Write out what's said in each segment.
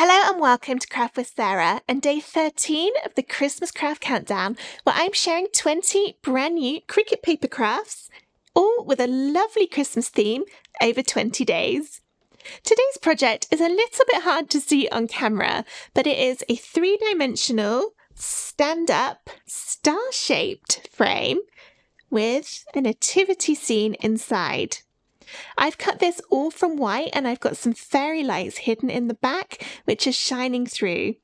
Hello and welcome to Craft with Sarah and day 13 of the Christmas Craft Countdown, where I'm sharing 20 brand new Cricut paper crafts, all with a lovely Christmas theme over 20 days. Today's project is a little bit hard to see on camera, but it is a 3-dimensional, stand-up, star-shaped frame with a nativity scene inside. I've cut this all from white and I've got some fairy lights hidden in the back which are shining through.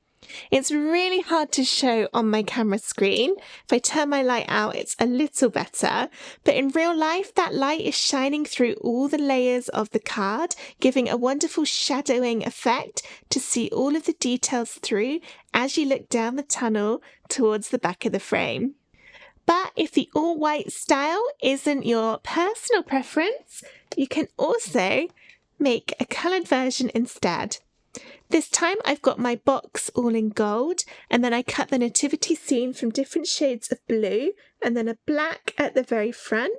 It's really hard to show on my camera screen. If I turn my light out, it's a little better, but in real life that light is shining through all the layers of the card, giving a wonderful shadowing effect to see all of the details through as you look down the tunnel towards the back of the frame. But if the all-white style isn't your personal preference, you can also make a coloured version instead. This time I've got my box all in gold, and then I cut the nativity scene from different shades of blue and then a black at the very front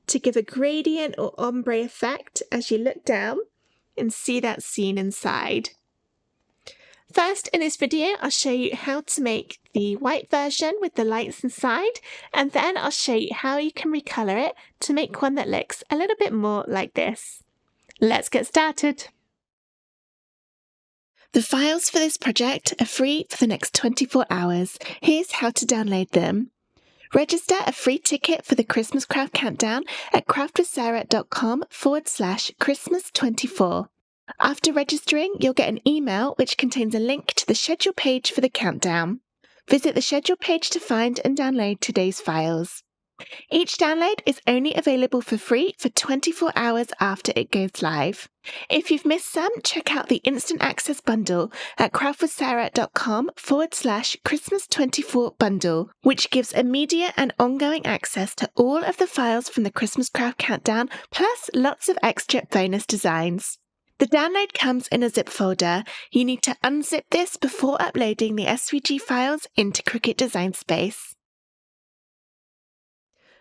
to give a gradient or ombre effect as you look down and see that scene inside. First, in this video, I'll show you how to make the white version with the lights inside, and then I'll show you how you can recolor it to make one that looks a little bit more like this. Let's get started. The files for this project are free for the next 24 hours. Here's how to download them. Register a free ticket for the Christmas Craft Countdown at craftwithsarah.com/Christmas24. After registering, you'll get an email which contains a link to the schedule page for the countdown. Visit the schedule page to find and download today's files. Each download is only available for free for 24 hours after it goes live. If you've missed some, check out the Instant Access Bundle at craftwithsarah.com/Christmas24 bundle, which gives immediate and ongoing access to all of the files from the Christmas Craft Countdown, plus lots of extra bonus designs. The download comes in a zip folder. You need to unzip this before uploading the SVG files into Cricut Design Space.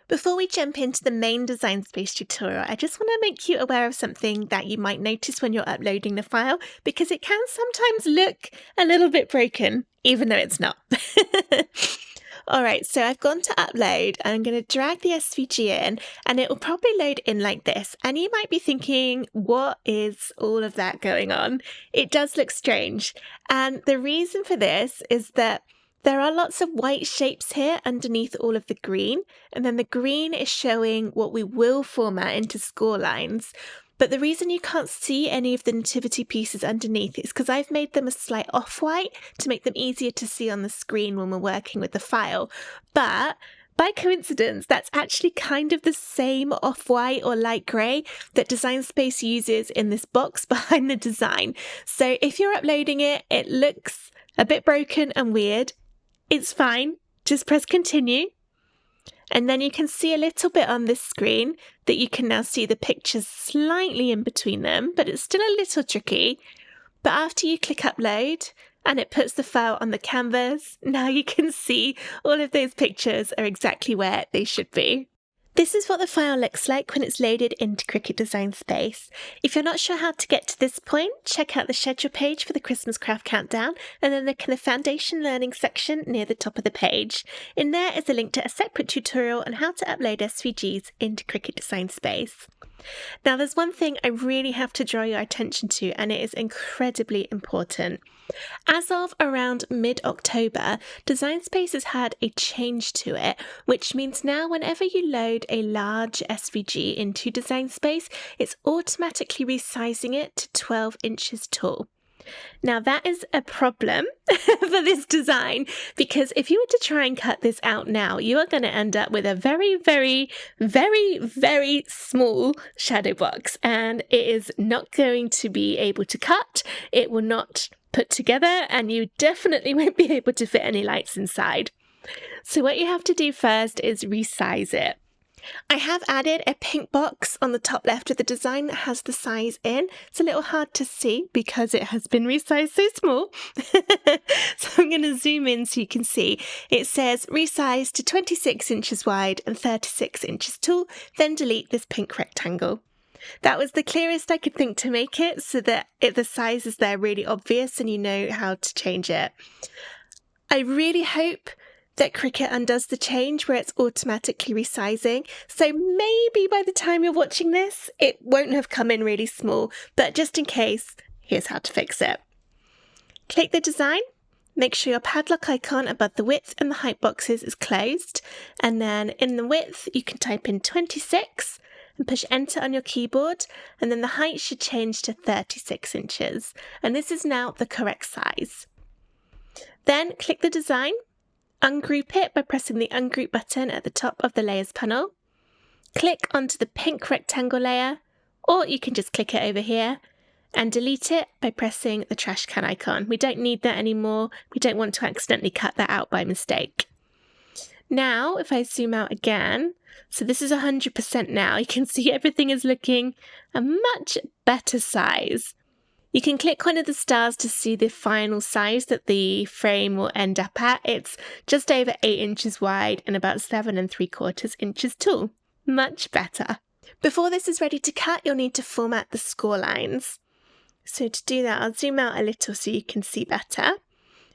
Before we jump into the main Design Space tutorial, I just want to make you aware of something that you might notice when you're uploading the file, because it can sometimes look a little bit broken, even though it's not. Alright, so I've gone to upload and I'm going to drag the SVG in and it will probably load in like this. And you might be thinking, what is all of that going on? It does look strange. And the reason for this is that there are lots of white shapes here underneath all of the green. And then the green is showing what we will format into score lines. But the reason you can't see any of the nativity pieces underneath is because I've made them a slight off-white to make them easier to see on the screen when we're working with the file. But by coincidence, that's actually kind of the same off-white or light grey that Design Space uses in this box behind the design. So if you're uploading it, it looks a bit broken and weird. It's fine. Just press continue. And then you can see a little bit on this screen that you can now see the pictures slightly in between them, but it's still a little tricky. But after you click upload and it puts the file on the canvas, now you can see all of those pictures are exactly where they should be. This is what the file looks like when it's loaded into Cricut Design Space. If you're not sure how to get to this point, check out the schedule page for the Christmas Craft Countdown and then look in the Foundation Learning section near the top of the page. In there is a link to a separate tutorial on how to upload SVGs into Cricut Design Space. Now there's one thing I really have to draw your attention to, and it is incredibly important. As of around mid-October, Design Space has had a change to it, which means now whenever you load a large SVG into Design Space, it's automatically resizing it to 12 inches tall. Now that is a problem for this design, because if you were to try and cut this out now, you are going to end up with a very, very, very, very small shadow box, and it is not going to be able to cut. It will not put together, and you definitely won't be able to fit any lights inside. So what you have to do first is resize it. I have added a pink box on the top left of the design that has the size in. It's a little hard to see because it has been resized so small. So I'm going to zoom in so you can see. It says resize to 26 inches wide and 36 inches tall, then delete this pink rectangle. That was the clearest I could think to make it so that the size is there really obvious and you know how to change it. I really hope that Cricut undoes the change where it's automatically resizing. So maybe by the time you're watching this, it won't have come in really small, but just in case, here's how to fix it. Click the design, make sure your padlock icon above the width and the height boxes is closed, and then in the width you can type in 26 and push enter on your keyboard, and then the height should change to 36 inches, and this is now the correct size. Then click the design, ungroup it by pressing the ungroup button at the top of the layers panel, click onto the pink rectangle layer, or you can just click it over here, and delete it by pressing the trash can icon. We don't need that anymore. We don't want to accidentally cut that out by mistake. Now, if I zoom out again, so this is 100% now, you can see everything is looking a much better size. You can click one of the stars to see the final size that the frame will end up at. It's just over 8 inches wide and about 7 3/4 inches tall. Much better. Before this is ready to cut, you'll need to format the score lines. So to do that, I'll zoom out a little so you can see better.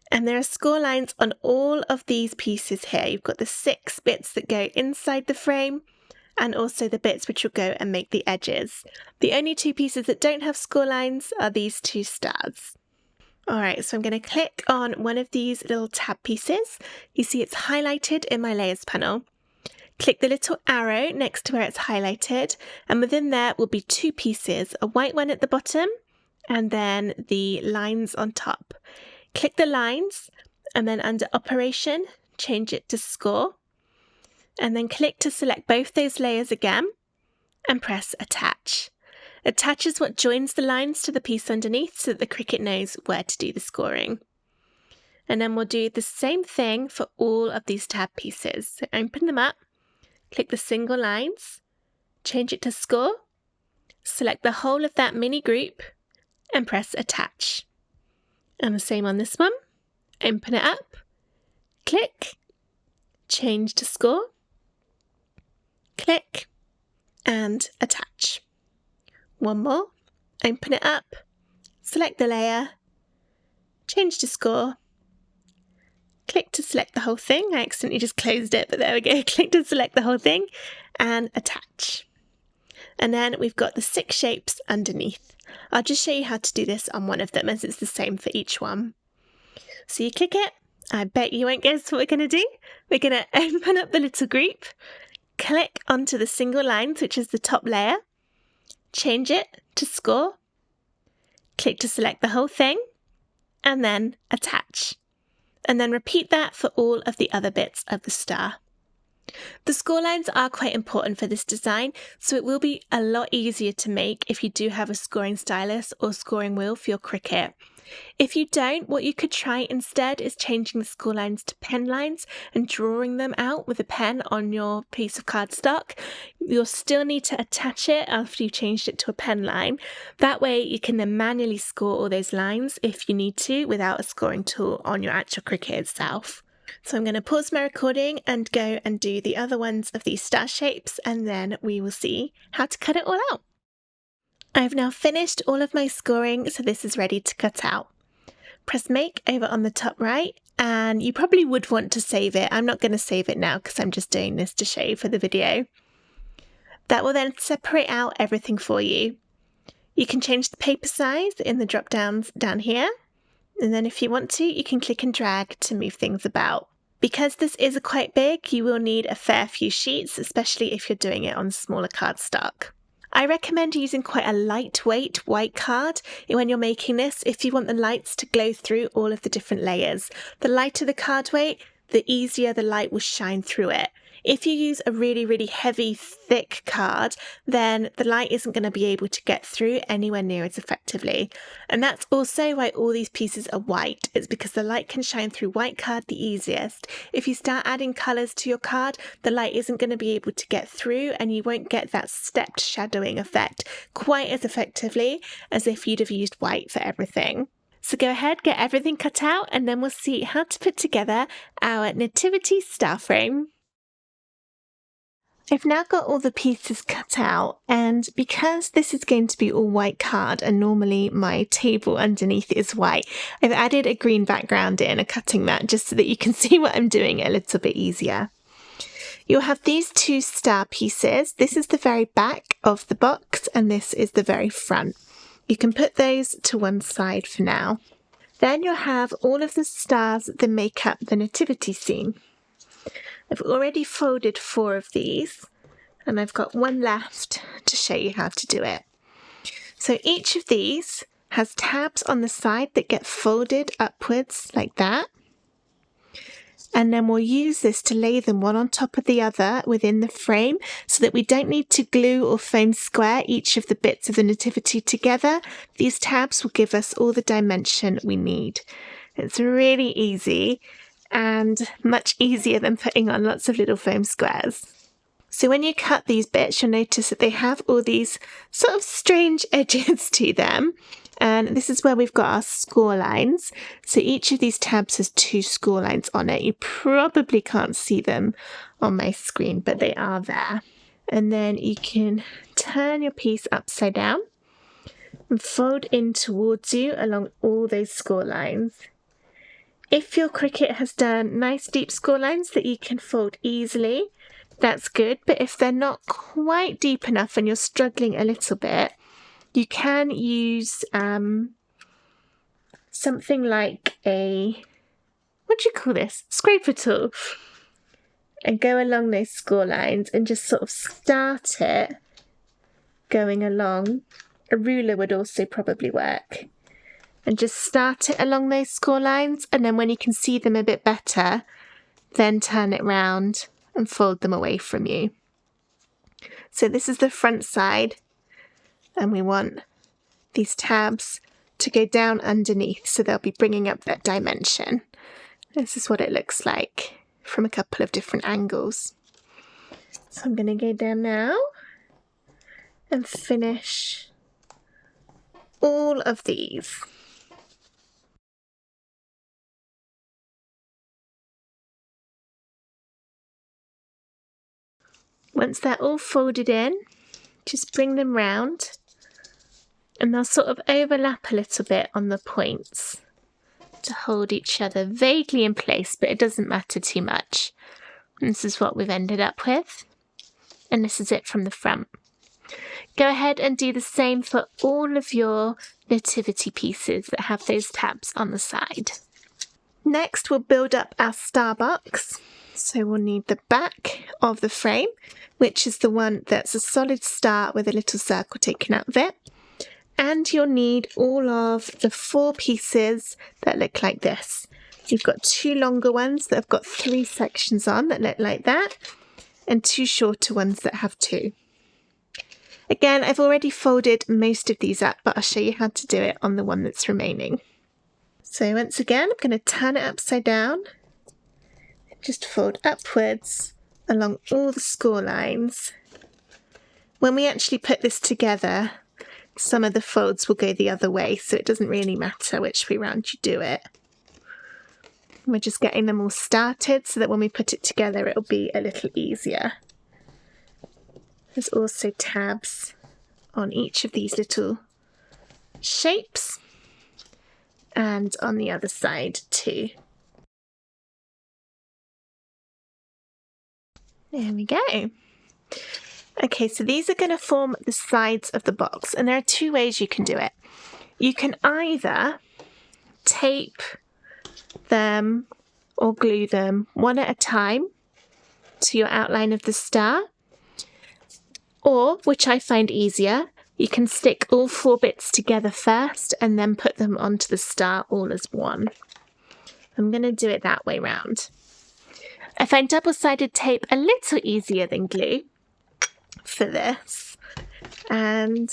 And there are score lines on all of these pieces here. You've got the 6 bits that go inside the frame, and also the bits which will go and make the edges. The only 2 pieces that don't have score lines are these 2 stars. Alright, so I'm going to click on one of these little tab pieces. You see it's highlighted in my layers panel. Click the little arrow next to where it's highlighted, and within there will be 2 pieces, a white one at the bottom, and then the lines on top. Click the lines, and then under Operation, change it to Score, and then click to select both those layers again, and press Attach. Attach is what joins the lines to the piece underneath so that the Cricut knows where to do the scoring. And then we'll do the same thing for all of these tab pieces. So open them up, click the single lines, change it to Score, select the whole of that mini group, and press Attach. And the same on this one. Open it up, click, change to Score, click, and Attach. One more, open it up, select the layer, change to Score, click to select the whole thing. I accidentally just closed it, but there we go. Click to select the whole thing, and Attach. And then we've got the 6 shapes underneath. I'll just show you how to do this on one of them as it's the same for each one. So you click it. I bet you won't guess what we're going to do. We're going to open up the little group, click onto the single lines, which is the top layer, change it to Score, click to select the whole thing, and then Attach. And then repeat that for all of the other bits of the star. The score lines are quite important for this design, so it will be a lot easier to make if you do have a scoring stylus or scoring wheel for your Cricut. If you don't, what you could try instead is changing the score lines to pen lines and drawing them out with a pen on your piece of cardstock. You'll still need to attach it after you've changed it to a pen line. That way you can then manually score all those lines if you need to without a scoring tool on your actual Cricut itself. So I'm going to pause my recording and go and do the other ones of these star shapes, and then we will see how to cut it all out. I've now finished all of my scoring, so this is ready to cut out. Press Make over on the top right, and you probably would want to save it. I'm not going to save it now because I'm just doing this to show you for the video. That will then separate out everything for you. You can change the paper size in the drop downs down here. And then if you want to, you can click and drag to move things about. Because this is quite big, you will need a fair few sheets, especially if you're doing it on smaller cardstock. I recommend using quite a lightweight white card when you're making this if you want the lights to glow through all of the different layers. The lighter the card weight, the easier the light will shine through it. If you use a really, really heavy, thick card, then the light isn't going to be able to get through anywhere near as effectively. And that's also why all these pieces are white. It's because the light can shine through white card the easiest. If you start adding colours to your card, the light isn't going to be able to get through and you won't get that stepped shadowing effect quite as effectively as if you'd have used white for everything. So go ahead, get everything cut out, and then we'll see how to put together our nativity star frame. I've now got all the pieces cut out, and because this is going to be all white card and normally my table underneath is white, I've added a green background in, a cutting mat, just so that you can see what I'm doing a little bit easier. You'll have these two star pieces. This is the very back of the box and this is the very front. You can put those to one side for now. Then you'll have all of the stars that make up the nativity scene. I've already folded 4 of these, and I've got one left to show you how to do it. So each of these has tabs on the side that get folded upwards like that. And then we'll use this to lay them one on top of the other within the frame so that we don't need to glue or foam square each of the bits of the nativity together. These tabs will give us all the dimension we need. It's really easy and much easier than putting on lots of little foam squares. So when you cut these bits, you'll notice that they have all these sort of strange edges to them. And this is where we've got our score lines. So each of these tabs has 2 score lines on it. You probably can't see them on my screen, but they are there. And then you can turn your piece upside down and fold in towards you along all those score lines. If your Cricut has done nice deep score lines that you can fold easily, that's good. But if they're not quite deep enough and you're struggling a little bit, you can use something like a, what do you call this? Scraper tool. And go along those score lines and just sort of start it going along. A ruler would also probably work. And just start it along those score lines, and then when you can see them a bit better, then turn it round and fold them away from you. So this is the front side, and we want these tabs to go down underneath, so they'll be bringing up that dimension. This is what it looks like from a couple of different angles. So I'm going to go down now and finish all of these. Once they're all folded in, just bring them round and they'll sort of overlap a little bit on the points to hold each other vaguely in place, but it doesn't matter too much. And this is what we've ended up with. And this is it from the front. Go ahead and do the same for all of your nativity pieces that have those tabs on the side. Next, we'll build up our star box. So we'll need the back of the frame, which is the one that's a solid star with a little circle taken out of it. And you'll need all of the 4 pieces that look like this. You've got 2 longer ones that have got 3 sections on that look like that, and 2 shorter ones that have 2. Again, I've already folded most of these up, but I'll show you how to do it on the one that's remaining. So once again, I'm going to turn it upside down. Just fold upwards along all the score lines. When we actually put this together, some of the folds will go the other way, so it doesn't really matter which way round you do it. We're just getting them all started so that when we put it together, it'll be a little easier. There's also tabs on each of these little shapes and on the other side too. There we go. Okay, so these are going to form the sides of the box, and there are 2 ways you can do it. You can either tape them or glue them one at a time to your outline of the star, or, which I find easier, you can stick all 4 bits together first and then put them onto the star all as one. I'm going to do it that way round. I find double-sided tape a little easier than glue for this, and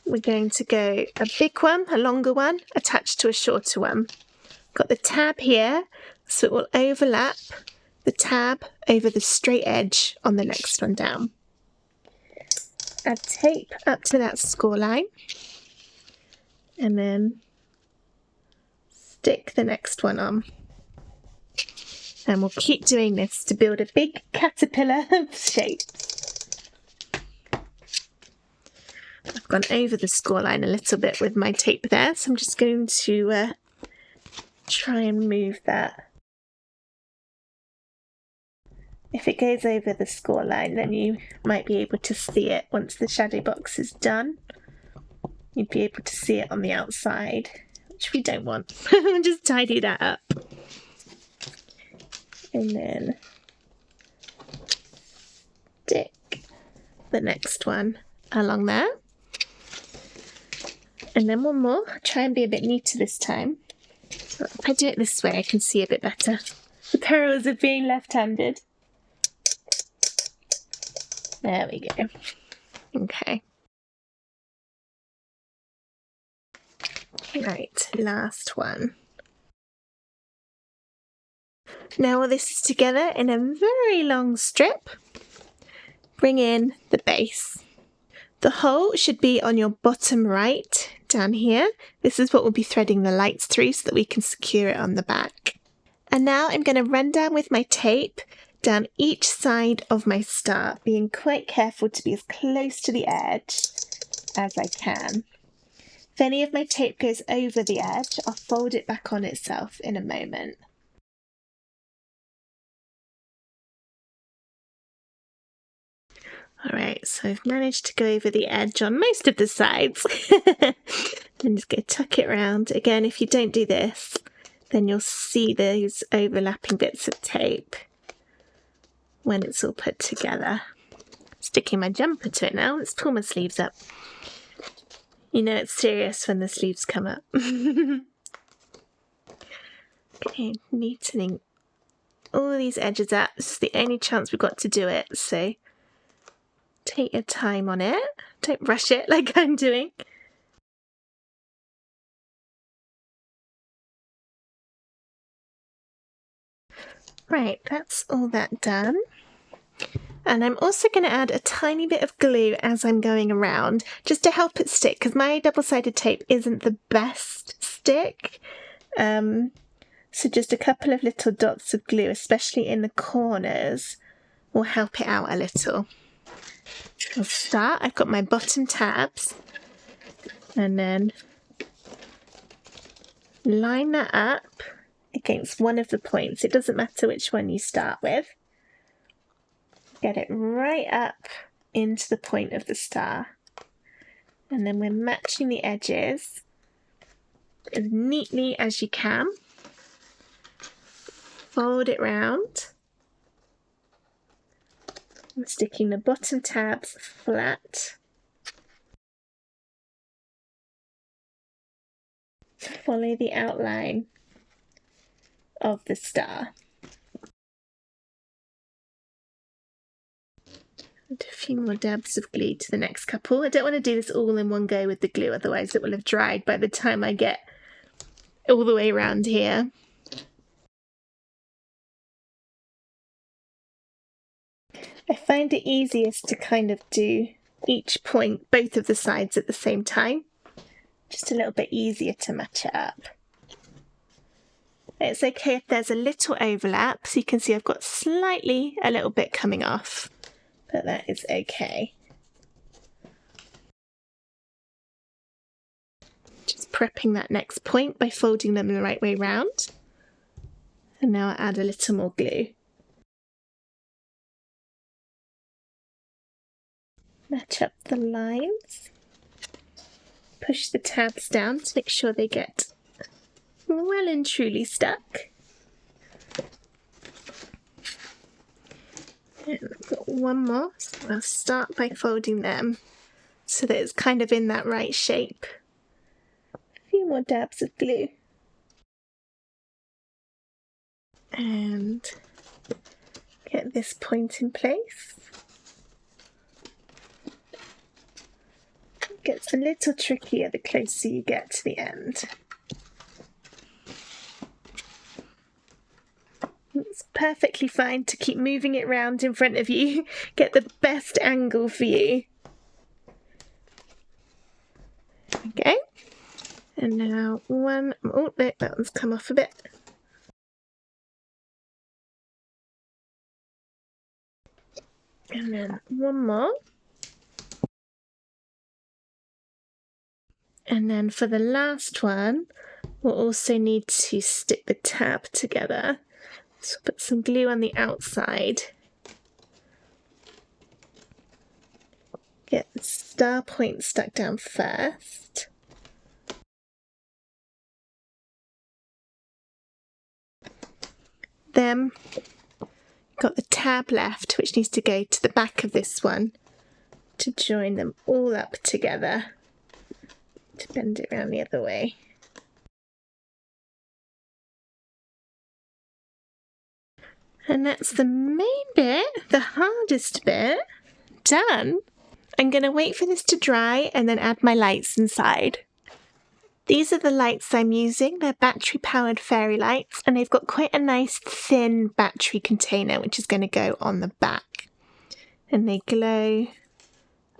we're going to go a big one, a longer one, attached to a shorter one. Got the tab here, so it will overlap the tab over the straight edge on the next one down. Add tape up to that score line, and then stick the next one on. And we'll keep doing this to build a big caterpillar shape. I've gone over the score line a little bit with my tape there, so I'm just going to try and move that. If it goes over the score line, then you might be able to see it once the shadow box is done. You'd be able to see it on the outside, which we don't want. Just tidy that up. And then stick the next one along there. And then one more. I'll try and be a bit neater this time. So if I do it this way, I can see a bit better. The perils of being left-handed. There we go. Okay. Right, last one. Now all this is together in a very long strip. Bring in the base. The hole should be on your bottom right, down here. This is what we'll be threading the lights through so that we can secure it on the back. And now I'm going to run down with my tape down each side of my star, being quite careful to be as close to the edge as I can. If any of my tape goes over the edge, I'll fold it back on itself in a moment. Alright, so I've managed to go over the edge on most of the sides. Then just go tuck it around. Again, if you don't do this, then you'll see those overlapping bits of tape when it's all put together. Sticking my jumper to it now. Let's pull my sleeves up. You know it's serious when the sleeves come up. Okay, neatening all these edges up. This is the only chance we've got to do it, so take your time on it. Don't rush it like I'm doing. Right, that's all that done. And I'm also going to add a tiny bit of glue as I'm going around, just to help it stick, because my double-sided tape isn't the best stick. So just a couple of little dots of glue, especially in the corners, will help it out a little. I'll start. I've got my bottom tabs, and then line that up against one of the points. It doesn't matter which one you start with. Get it right up into the point of the star. And then we're matching the edges as neatly as you can. Fold it round. I'm sticking the bottom tabs flat. Follow the outline of the star. And a few more dabs of glue to the next couple. I don't want to do this all in one go with the glue, otherwise it will have dried by the time I get all the way around here. I find it easiest to kind of do each point, both of the sides at the same time. Just a little bit easier to match it up. It's okay if there's a little overlap, so you can see I've got slightly a little bit coming off, but that is okay. Just prepping that next point by folding them the right way round. And now I add a little more glue. Match up the lines. Push the tabs down to make sure they get well and truly stuck. And I've got one more, so I'll start by folding them so that it's kind of in that right shape. A few more dabs of glue. And get this point in place. It gets a little trickier the closer you get to the end. It's perfectly fine to keep moving it round in front of you. Get the best angle for you. Okay. And now one... Oh, no, that one's come off a bit. And then one more. And then for the last one, we'll also need to stick the tab together. So put some glue on the outside. Get the star point stuck down first. Then got the tab left, which needs to go to the back of this one to join them all up together. To bend it around the other way. And that's the main bit, the hardest bit, done. I'm going to wait for this to dry and then add my lights inside. These are the lights I'm using. They're battery-powered fairy lights, and they've got quite a nice thin battery container, which is going to go on the back. And they glow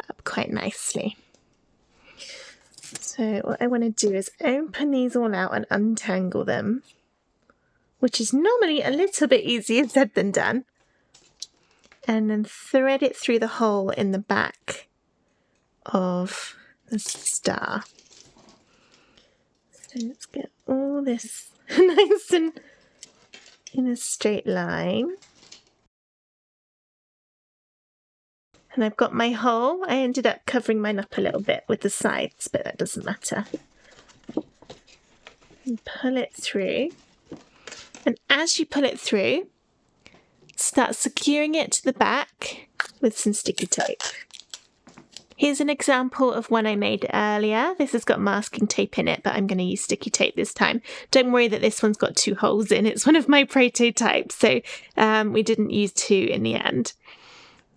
up quite nicely. So what I want to do is open these all out and untangle them, which is normally a little bit easier said than done. And then thread it through the hole in the back of the star. So let's get all this nice and in a straight line. And I've got my hole. I ended up covering mine up a little bit with the sides, but that doesn't matter. And pull it through. And as you pull it through, start securing it to the back with some sticky tape. Here's an example of one I made earlier. This has got masking tape in it, but I'm going to use sticky tape this time. Don't worry that this one's got 2 holes in. It's one of my prototypes, so we didn't use 2 in the end.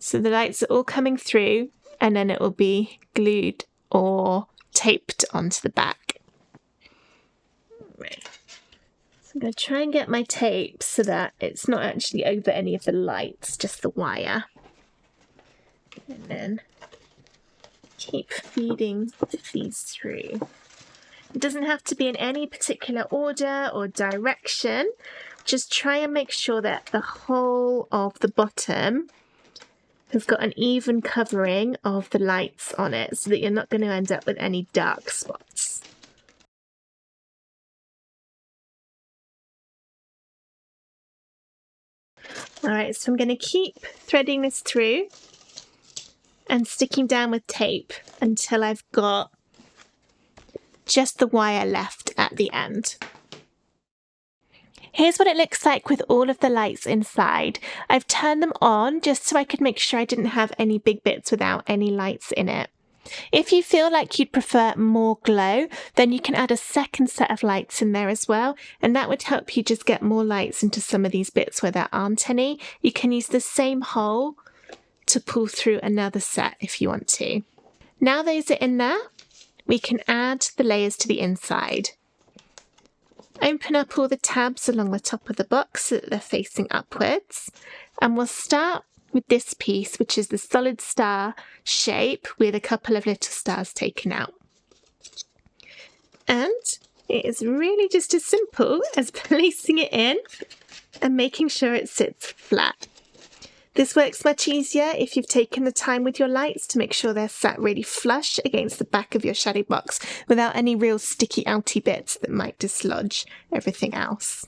So the lights are all coming through, and then it will be glued or taped onto the back. Right. So I'm going to try and get my tape so that it's not actually over any of the lights, just the wire. And then keep feeding these through. It doesn't have to be in any particular order or direction. Just try and make sure that the whole of the bottom has got an even covering of the lights on it so that you're not going to end up with any dark spots. Alright, so I'm going to keep threading this through and sticking down with tape until I've got just the wire left at the end. Here's what it looks like with all of the lights inside. I've turned them on just so I could make sure I didn't have any big bits without any lights in it. If you feel like you'd prefer more glow, then you can add a second set of lights in there as well, and that would help you just get more lights into some of these bits where there aren't any. You can use the same hole to pull through another set if you want to. Now those are in there, we can add the layers to the inside. Open up all the tabs along the top of the box so that they're facing upwards, and we'll start with this piece, which is the solid star shape with a couple of little stars taken out. And it is really just as simple as placing it in and making sure it sits flat. This works much easier if you've taken the time with your lights to make sure they're sat really flush against the back of your shadow box without any real sticky outy bits that might dislodge everything else.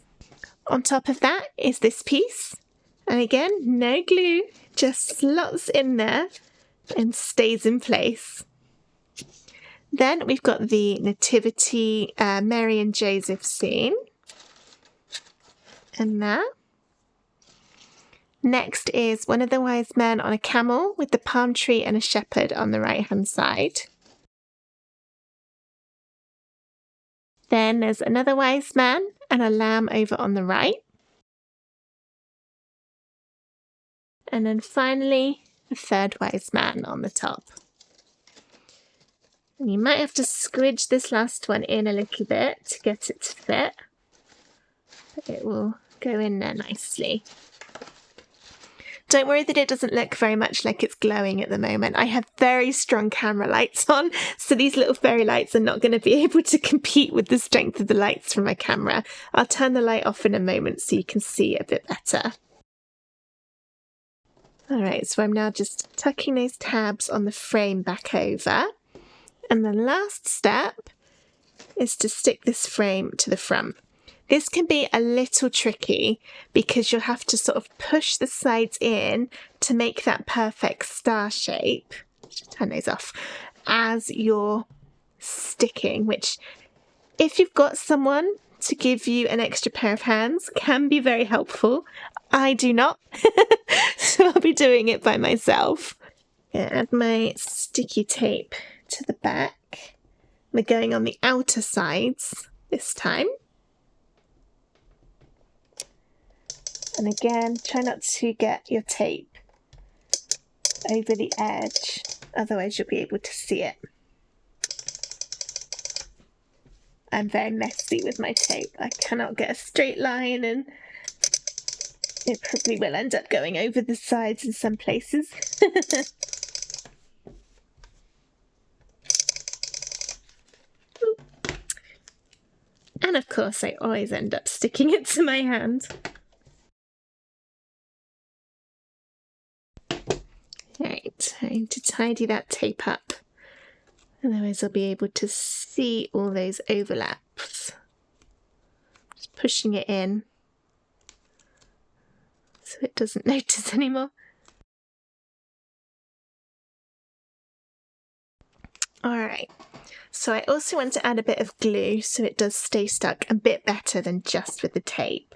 On top of that is this piece, and again, no glue, just slots in there and stays in place. Then we've got the Nativity Mary and Joseph scene, and that. Next is one of the wise men on a camel with the palm tree and a shepherd on the right hand side. Then there's another wise man and a lamb over on the right. And then finally, the third wise man on the top. And you might have to squidge this last one in a little bit to get it to fit, but it will go in there nicely. Don't worry that it doesn't look very much like it's glowing at the moment. I have very strong camera lights on, so these little fairy lights are not going to be able to compete with the strength of the lights from my camera. I'll turn the light off in a moment so you can see a bit better. Alright, so I'm now just tucking those tabs on the frame back over. And the last step is to stick this frame to the front. This can be a little tricky because you'll have to sort of push the sides in to make that perfect star shape. Just turn those off as you're sticking, which if you've got someone to give you an extra pair of hands can be very helpful. I do not, so I'll be doing it by myself. Add my sticky tape to the back. We're going on the outer sides this time. And again, try not to get your tape over the edge, otherwise you'll be able to see it. I'm very messy with my tape. I cannot get a straight line and it probably will end up going over the sides in some places. And of course I always end up sticking it to my hand. Right, time to tidy that tape up. Otherwise I'll be able to see all those overlaps. Just pushing it in so it doesn't notice anymore. Alright, so I also want to add a bit of glue so it does stay stuck a bit better than just with the tape.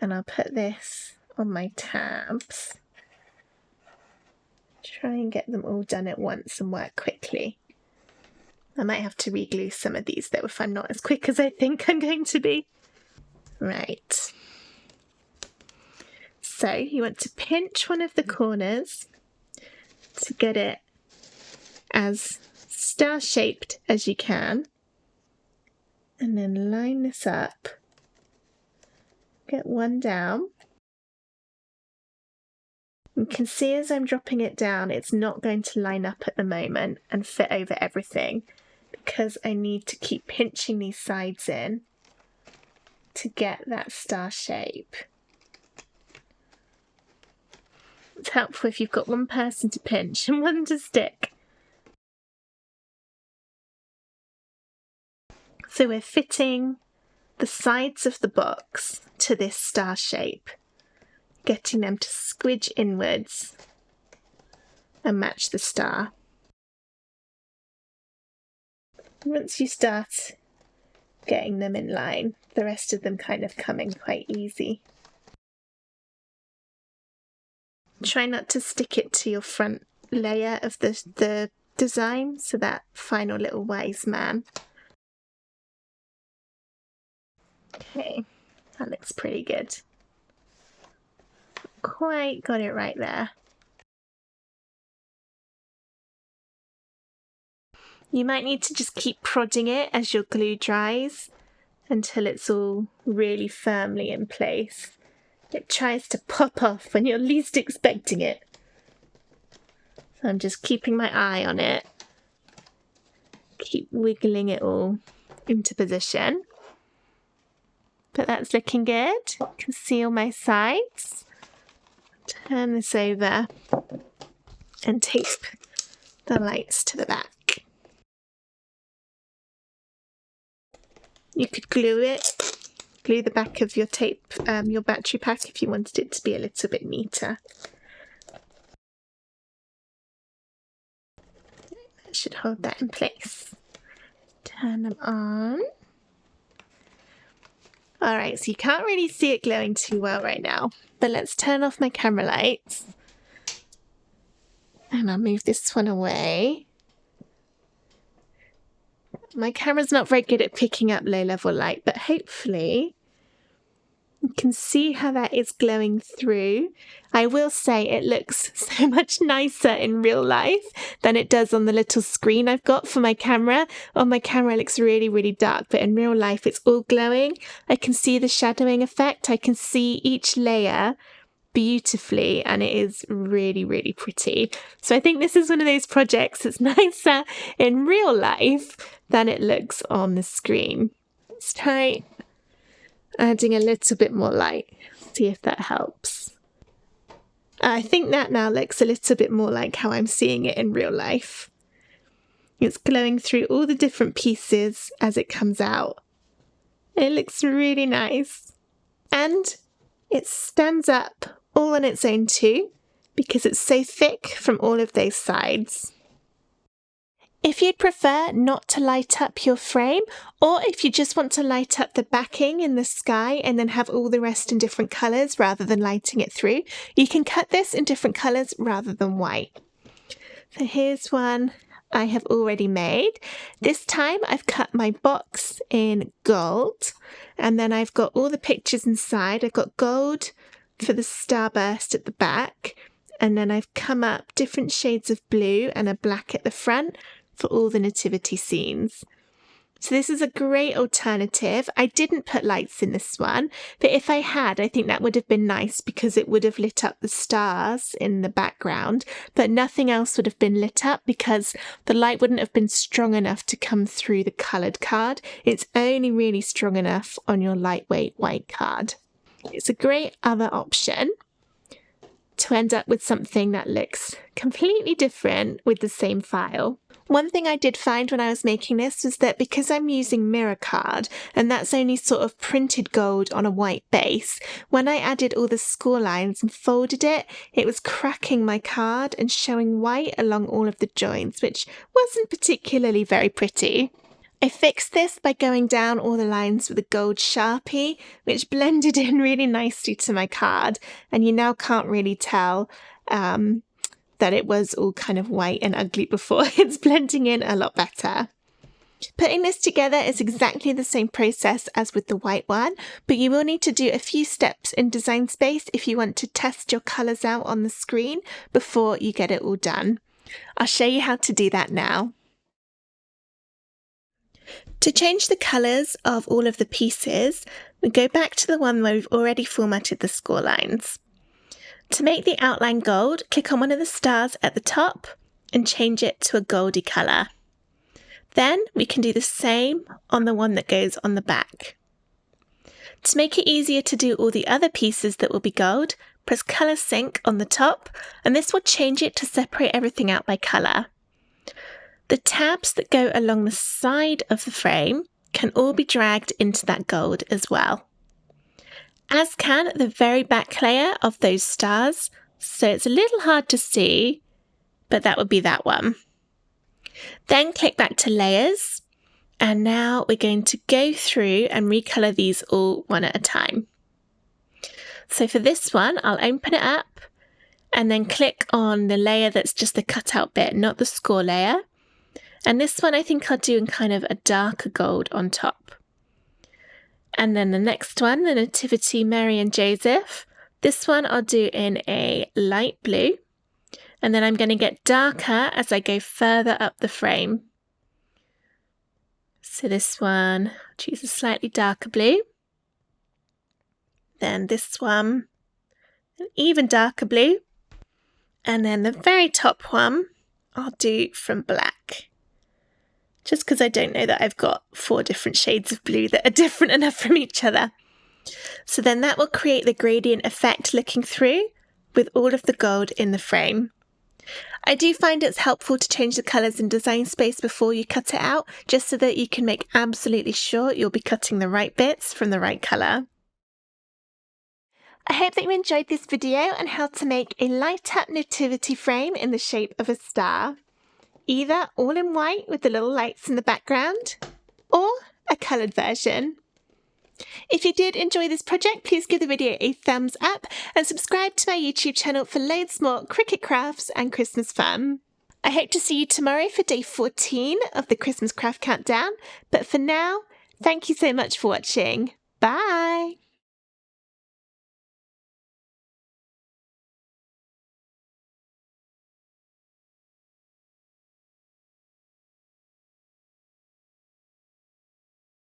And I'll put this on my tabs. Try and get them all done at once and work quickly. I might have to re-glue some of these though if I'm not as quick as I think I'm going to be. Right. So you want to pinch one of the corners to get it as star-shaped as you can. And then line this up. Get one down. You can see as I'm dropping it down, it's not going to line up at the moment and fit over everything because I need to keep pinching these sides in to get that star shape. It's helpful if you've got one person to pinch and one to stick. So we're fitting the sides of the box to this star shape, getting them to squidge inwards and match the star. Once you start getting them in line, the rest of them kind of come in quite easy. Try not to stick it to your front layer of the design, so that final little wise man. Okay, that looks pretty good. Quite got it right there. You might need to just keep prodding it as your glue dries until it's all really firmly in place. It tries to pop off when you're least expecting it. So I'm just keeping my eye on it. Keep wiggling it all into position. But that's looking good. You can see all my sides. Turn this over and tape the lights to the back. You could glue the back of your tape, your battery pack if you wanted it to be a little bit neater. That should hold that in place. Turn them on. Alright, so you can't really see it glowing too well right now, but let's turn off my camera lights. And I'll move this one away. My camera's not very good at picking up low-level light, but hopefully you can see how that is glowing through. I will say it looks so much nicer in real life than it does on the little screen I've got for my camera. On my camera it looks really, really dark, but in real life it's all glowing. I can see the shadowing effect. I can see each layer beautifully and it is really, really pretty. So I think this is one of those projects that's nicer in real life than it looks on the screen. Let's try adding a little bit more light, see if that helps. I think that now looks a little bit more like how I'm seeing it in real life. It's glowing through all the different pieces as it comes out. It looks really nice. And it stands up all on its own too, because it's so thick from all of those sides. If you'd prefer not to light up your frame, or if you just want to light up the backing in the sky and then have all the rest in different colours rather than lighting it through, you can cut this in different colours rather than white. So here's one I have already made. This time I've cut my box in gold, and then I've got all the pictures inside. I've got gold for the starburst at the back, and then I've come up different shades of blue and a black at the front for all the nativity scenes. So this is a great alternative. I didn't put lights in this one, but if I had, I think that would have been nice because it would have lit up the stars in the background, but nothing else would have been lit up because the light wouldn't have been strong enough to come through the coloured card. It's only really strong enough on your lightweight white card. It's a great other option to end up with something that looks completely different with the same file. One thing I did find when I was making this was that because I'm using mirror card and that's only sort of printed gold on a white base, when I added all the score lines and folded it, it was cracking my card and showing white along all of the joints, which wasn't particularly very pretty. I fixed this by going down all the lines with a gold Sharpie, which blended in really nicely to my card, and you now can't really tell that it was all kind of white and ugly before. It's blending in a lot better. Putting this together is exactly the same process as with the white one, but you will need to do a few steps in Design Space if you want to test your colours out on the screen before you get it all done. I'll show you how to do that now. To change the colours of all of the pieces, we go back to the one where we've already formatted the score lines. To make the outline gold, click on one of the stars at the top and change it to a goldy colour. Then we can do the same on the one that goes on the back. To make it easier to do all the other pieces that will be gold, press Colour Sync on the top, and this will change it to separate everything out by colour. The tabs that go along the side of the frame can all be dragged into that gold as well, as can the very back layer of those stars, so it's a little hard to see, but that would be that one. Then click back to Layers, and now we're going to go through and recolour these all one at a time. So for this one, I'll open it up and then click on the layer that's just the cutout bit, not the score layer. And this one I think I'll do in kind of a darker gold on top. And then the next one, the Nativity, Mary and Joseph. This one I'll do in a light blue. And then I'm going to get darker as I go further up the frame. So this one, I'll choose a slightly darker blue. Then this one, an even darker blue. And then the very top one, I'll do from black. Just because I don't know that I've got 4 different shades of blue that are different enough from each other. So then that will create the gradient effect looking through with all of the gold in the frame. I do find it's helpful to change the colours in Design Space before you cut it out, just so that you can make absolutely sure you'll be cutting the right bits from the right colour. I hope that you enjoyed this video on how to make a light up nativity frame in the shape of a star. Either all in white with the little lights in the background, or a coloured version. If you did enjoy this project, please give the video a thumbs up and subscribe to my YouTube channel for loads more Cricut crafts and Christmas fun. I hope to see you tomorrow for day 14 of the Christmas Craft Countdown, but for now, thank you so much for watching. Bye!